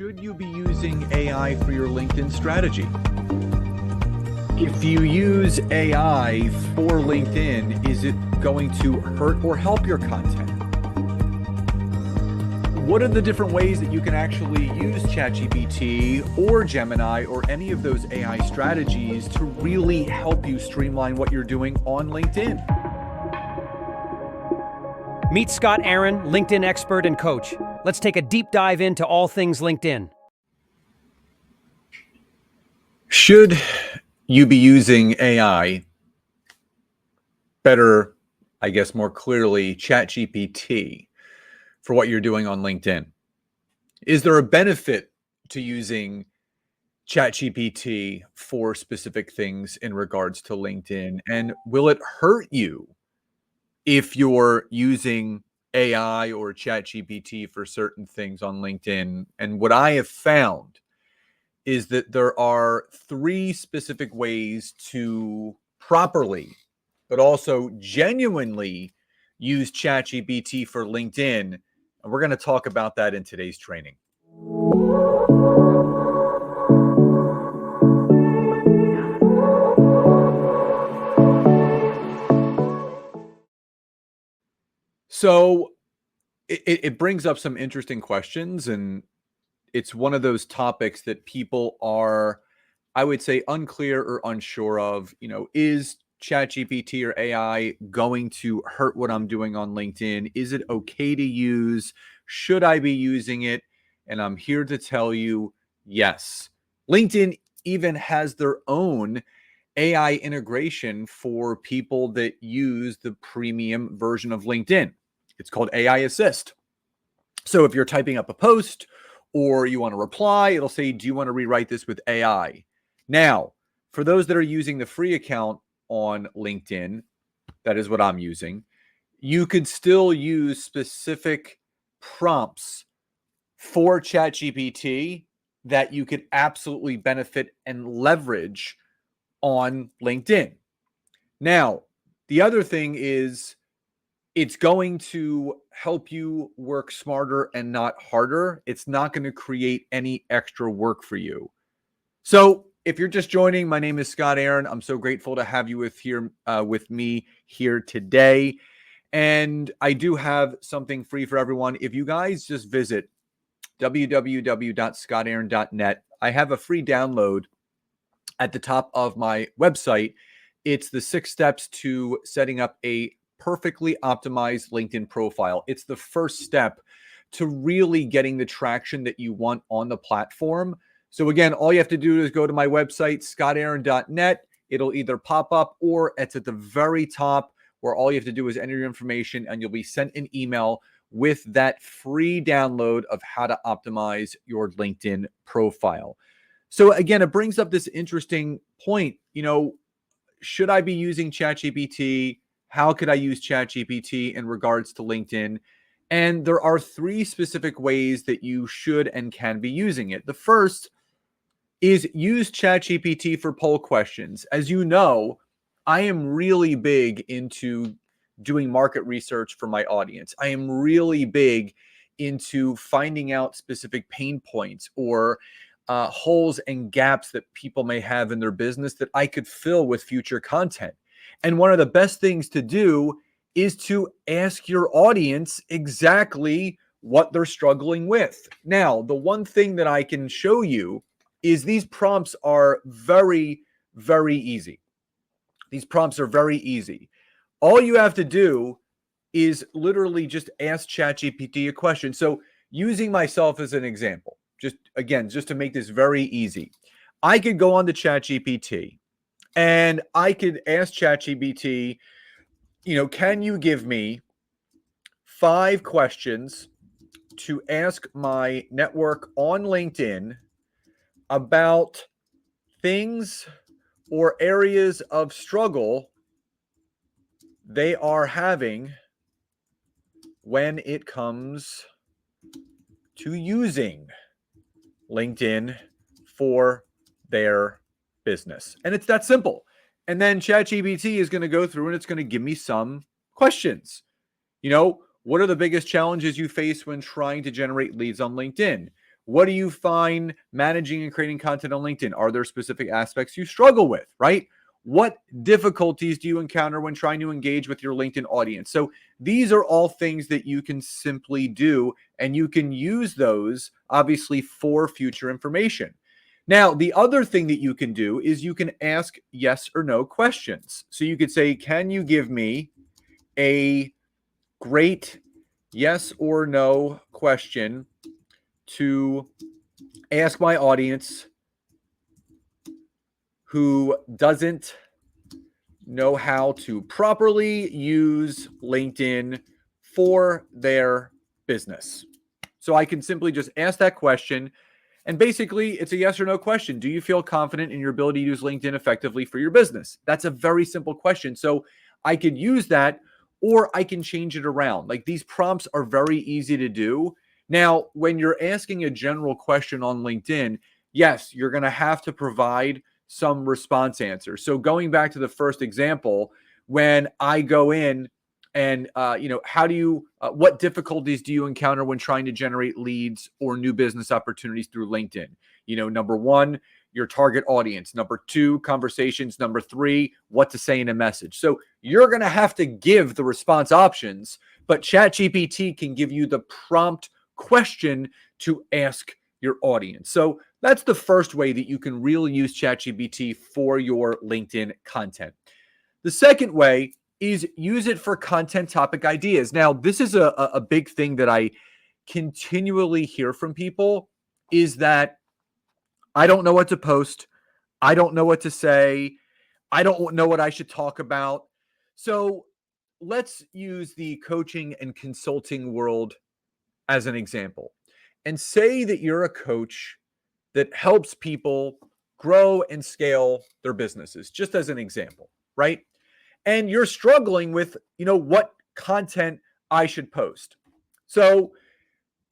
Should you be using AI for your LinkedIn strategy? If you use AI for LinkedIn, is it going to hurt or help your content? What are the different ways that you can actually use ChatGPT or Gemini or any of those AI strategies to really help you streamline what you're doing on LinkedIn? Meet Scott Aaron, LinkedIn expert and coach. Let's take a deep dive into all things LinkedIn. Should you be using AI better, I guess more clearly, ChatGPT for what you're doing on LinkedIn? Is there a benefit to using ChatGPT for specific things in regards to LinkedIn? And will it hurt you if you're using AI or ChatGPT for certain things on LinkedIn? And what I have found is that there are 3 specific ways to properly, but also genuinely use ChatGPT for LinkedIn. And we're going to talk about that in today's training. So it brings up some interesting questions, and it's one of those topics that people are, I would say, unclear or unsure of. Is ChatGPT or AI going to hurt what I'm doing on LinkedIn? Is it okay to use? Should I be using it? And I'm here to tell you, yes. LinkedIn even has their own AI integration for people that use the premium version of LinkedIn. It's called AI Assist. So if you're typing up a post or you want to reply, it'll say, do you want to rewrite this with AI? Now, for those that are using the free account on LinkedIn, that is what I'm using, you could still use specific prompts for ChatGPT that you could absolutely benefit and leverage on LinkedIn. Now, the other thing is it's going to help you work smarter and not harder. It's not going to create any extra work for you. So if you're just joining, my name is Scott Aaron. I'm so grateful to have you with me here today. And I do have something free for everyone. If you guys just visit www.scottaaron.net, I have a free download at the top of my website. It's the 6 steps to setting up a perfectly optimized LinkedIn profile. It's the first step to really getting the traction that you want on the platform. So again, all you have to do is go to my website, scottaaron.net. It'll either pop up or it's at the very top, where all you have to do is enter your information and you'll be sent an email with that free download of how to optimize your LinkedIn profile. So again, it brings up this interesting point. Should I be using ChatGPT? How could I use ChatGPT in regards to LinkedIn? And there are 3 specific ways that you should and can be using it. The first is use ChatGPT for poll questions. As you know, I am really big into doing market research for my audience. I am really big into finding out specific pain points or holes and gaps that people may have in their business that I could fill with future content. And one of the best things to do is to ask your audience exactly what they're struggling with. Now, the one thing that I can show you is these prompts are very, very easy. These prompts are very easy. All you have to do is literally just ask ChatGPT a question. So using myself as an example, just to make this very easy, I could go on to ChatGPT and I could ask ChatGPT, can you give me 5 questions to ask my network on LinkedIn about things or areas of struggle they are having when it comes to using LinkedIn for their business. And it's that simple. And then ChatGPT is going to go through and it's going to give me some questions. What are the biggest challenges you face when trying to generate leads on LinkedIn? What do you find managing and creating content on LinkedIn? Are there specific aspects you struggle with, right? What difficulties do you encounter when trying to engage with your LinkedIn audience? So these are all things that you can simply do, and you can use those obviously for future information. Now, the other thing that you can do is you can ask yes or no questions. So you could say, can you give me a great yes or no question to ask my audience who doesn't know how to properly use LinkedIn for their business? So I can simply just ask that question. And basically, it's a yes or no question. Do you feel confident in your ability to use LinkedIn effectively for your business? That's a very simple question. So I could use that, or I can change it around. Like, these prompts are very easy to do. Now, when you're asking a general question on LinkedIn, yes, you're going to have to provide some response answers. So going back to the first example, when I go in and how do you what difficulties do you encounter when trying to generate leads or new business opportunities through LinkedIn? Number one, your target audience. Number two, conversations. Number three, what to say in a message. So you're going to have to give the response options, but ChatGPT can give you the prompt question to ask your audience. So that's the first way that you can really use ChatGPT for your LinkedIn content. The second way is use it for content topic ideas. Now, this is a big thing that I continually hear from people, is that I don't know what to post. I don't know what to say. I don't know what I should talk about. So let's use the coaching and consulting world as an example, and say that you're a coach that helps people grow and scale their businesses, just as an example, right? And you're struggling with, what content I should post. So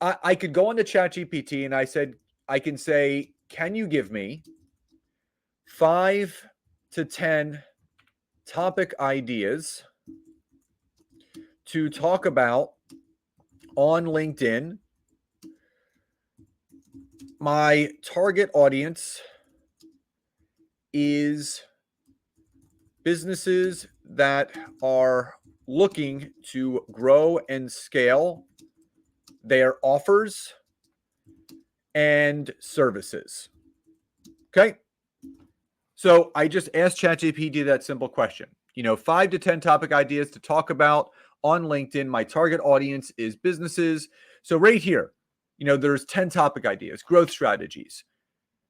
I could go on to ChatGPT and I can say, can you give me 5 to 10 topic ideas to talk about on LinkedIn? My target audience is businesses that are looking to grow and scale their offers and services. Okay. So I just asked ChatGPT that simple question. 5 to 10 topic ideas to talk about on LinkedIn. My target audience is businesses. So right here, there's 10 topic ideas, growth strategies.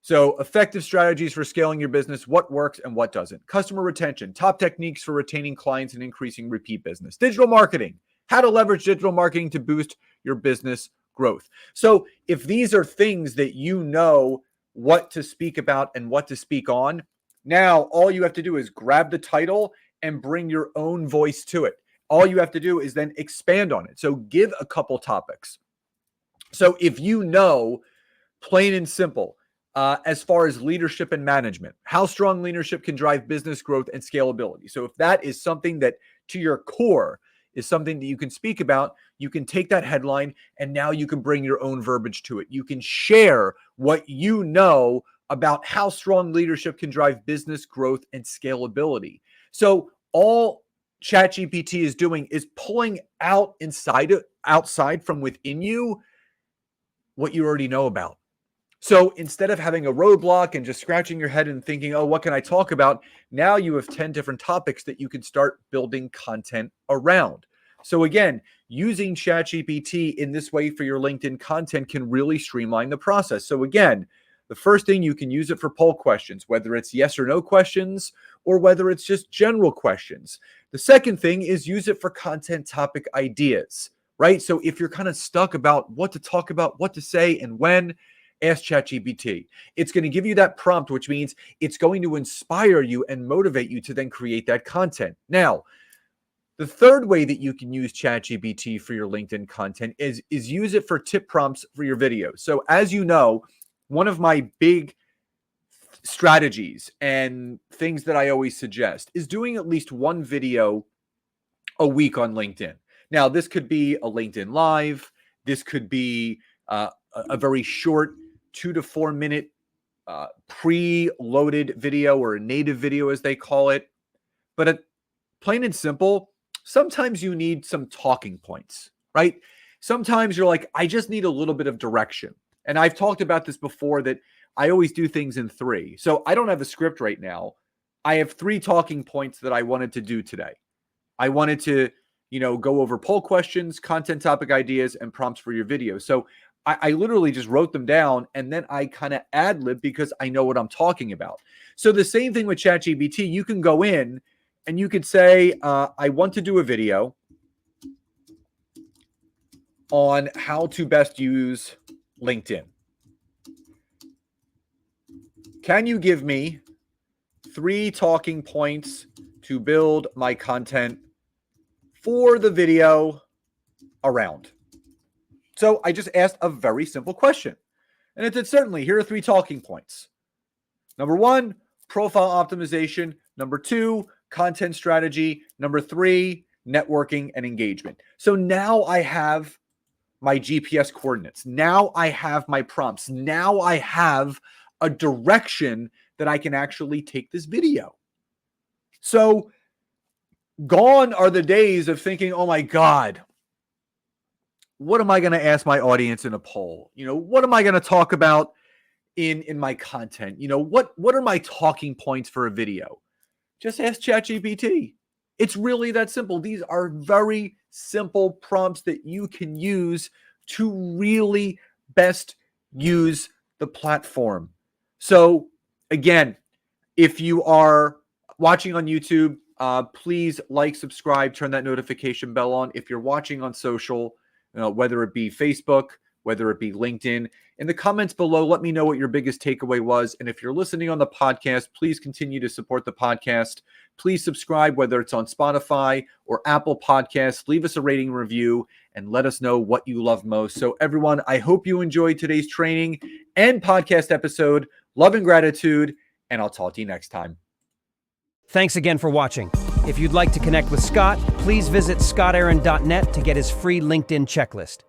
So effective strategies for scaling your business, what works and what doesn't. Customer retention, top techniques for retaining clients and increasing repeat business. Digital marketing, how to leverage digital marketing to boost your business growth. So if these are things that you know what to speak about and what to speak on, now all you have to do is grab the title and bring your own voice to it. All you have to do is then expand on it. So give a couple topics. So if plain and simple, as far as leadership and management, how strong leadership can drive business growth and scalability. So if that is something that to your core is something that you can speak about, you can take that headline and now you can bring your own verbiage to it. You can share what you know about how strong leadership can drive business growth and scalability. So all ChatGPT is doing is pulling outside from within you what you already know about. So instead of having a roadblock and just scratching your head and thinking, oh, what can I talk about? Now you have 10 different topics that you can start building content around. So again, using ChatGPT in this way for your LinkedIn content can really streamline the process. So again, the first thing, you can use it for poll questions, whether it's yes or no questions or whether it's just general questions. The second thing is use it for content topic ideas, right? So if you're kind of stuck about what to talk about, what to say, and when, ask ChatGPT. It's going to give you that prompt, which means it's going to inspire you and motivate you to then create that content. Now, the third way that you can use ChatGPT for your LinkedIn content is use it for tip prompts for your videos. So as you know, one of my big strategies and things that I always suggest is doing at least one video a week on LinkedIn. Now, this could be a LinkedIn Live. This could be a very short 2 to 4 minute pre-loaded video, or a native video as they call it. But plain and simple, sometimes you need some talking points, right? Sometimes you're like, I just need a little bit of direction. And I've talked about this before, that I always do things in three. So I don't have a script right now. I have 3 talking points that I wanted to do today. I wanted to, go over poll questions, content topic ideas, and prompts for your video. So I literally just wrote them down, and then I kind of ad lib because I know what I'm talking about. So the same thing with ChatGPT. You can go in and you could say, I want to do a video on how to best use LinkedIn. Can you give me 3 talking points to build my content for the video around? So I just asked a very simple question. And it said, certainly, here are 3 talking points. Number 1, profile optimization. Number 2, content strategy. Number 3, networking and engagement. So now I have my GPS coordinates. Now I have my prompts. Now I have a direction that I can actually take this video. So gone are the days of thinking, oh my God, what am I going to ask my audience in a poll? What am I going to talk about in my content? What are my talking points for a video? Just ask ChatGPT. It's really that simple. These are very simple prompts that you can use to really best use the platform. So again, if you are watching on YouTube, please like, subscribe, turn that notification bell on. If you're watching on social, whether it be Facebook, whether it be LinkedIn, in the comments below, let me know what your biggest takeaway was. And if you're listening on the podcast, please continue to support the podcast. Please subscribe, whether it's on Spotify or Apple Podcasts. Leave us a rating review and let us know what you love most. So everyone, I hope you enjoyed today's training and podcast episode. Love and gratitude, and I'll talk to you next time. Thanks again for watching. If you'd like to connect with Scott, please visit scottaaron.net to get his free LinkedIn checklist.